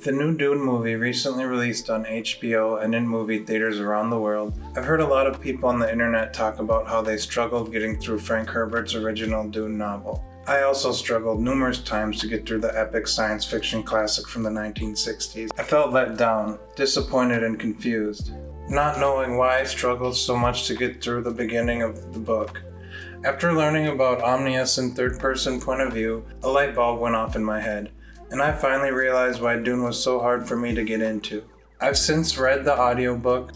With the new Dune movie recently released on HBO and in movie theaters around the world, I've heard a lot of people on the internet talk about how they struggled getting through Frank Herbert's original Dune novel. I also struggled numerous times to get through the epic science fiction classic from the 1960s. I felt let down, disappointed, and confused, not knowing why I struggled so much to get through the beginning of the book. After learning about Omniscient third-person point of view, a light bulb went off in my head, and I finally realized why Dune was so hard for me to get into. I've since read the audiobook,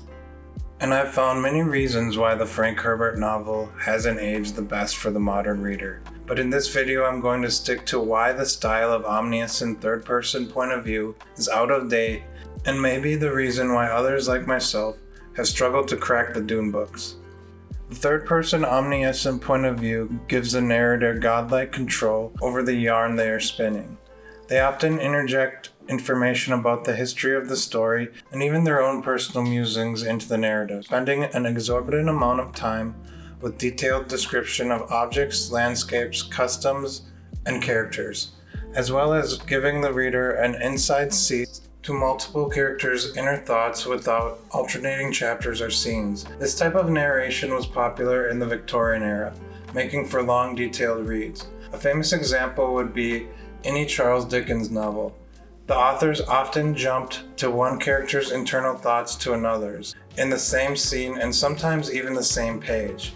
and I've found many reasons why the Frank Herbert novel hasn't aged the best for the modern reader. But in this video, I'm going to stick to why the style of Omniscient third-person point of view is out of date, and maybe the reason why others like myself have struggled to crack the Dune books. The third-person omniscient point of view gives the narrator godlike control over the yarn they are spinning. They often interject information about the history of the story and even their own personal musings into the narrative, spending an exorbitant amount of time with detailed description of objects, landscapes, customs, and characters, as well as giving the reader an inside seat to multiple characters' inner thoughts without alternating chapters or scenes. This type of narration was popular in the Victorian era, making for long, detailed reads. A famous example would be any Charles Dickens novel. The authors often jumped to one character's internal thoughts to another's, in the same scene and sometimes even the same page.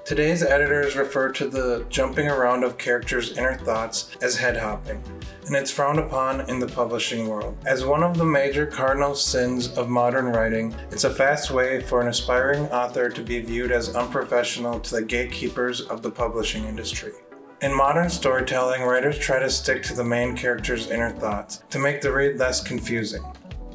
Today's editors refer to the jumping around of characters' inner thoughts as head hopping, and it's frowned upon in the publishing world. As one of the major cardinal sins of modern writing, it's a fast way for an aspiring author to be viewed as unprofessional to the gatekeepers of the publishing industry. In modern storytelling, writers try to stick to the main character's inner thoughts to make the read less confusing.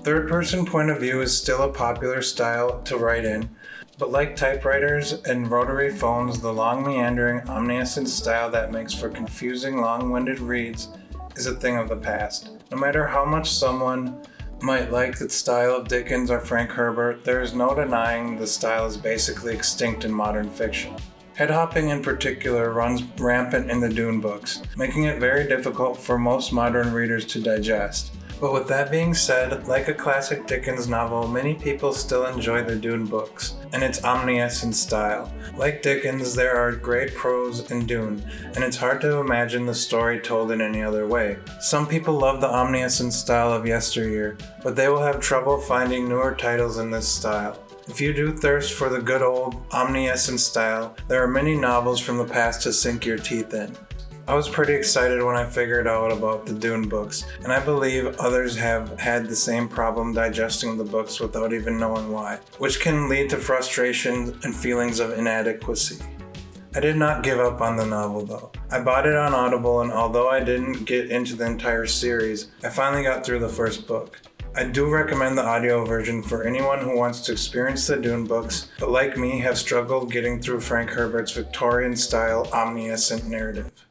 Third-person point of view is still a popular style to write in, but like typewriters and rotary phones, the long meandering omniscient style that makes for confusing long-winded reads is a thing of the past. No matter how much someone might like the style of Dickens or Frank Herbert, there is no denying the style is basically extinct in modern fiction. Head-hopping in particular runs rampant in the Dune books, making it very difficult for most modern readers to digest. But with that being said, like a classic Dickens novel, many people still enjoy the Dune books and its omniscient style. Like Dickens, there are great prose in Dune, and it's hard to imagine the story told in any other way. Some people love the omniscient style of yesteryear, but they will have trouble finding newer titles in this style. If you do thirst for the good old omniscient style, there are many novels from the past to sink your teeth in. I was pretty excited when I figured out about the Dune books, and I believe others have had the same problem digesting the books without even knowing why, which can lead to frustration and feelings of inadequacy. I did not give up on the novel though. I bought it on Audible, and although I didn't get into the entire series, I finally got through the first book. I do recommend the audio version for anyone who wants to experience the Dune books, but like me have struggled getting through Frank Herbert's Victorian-style omniscient narrative.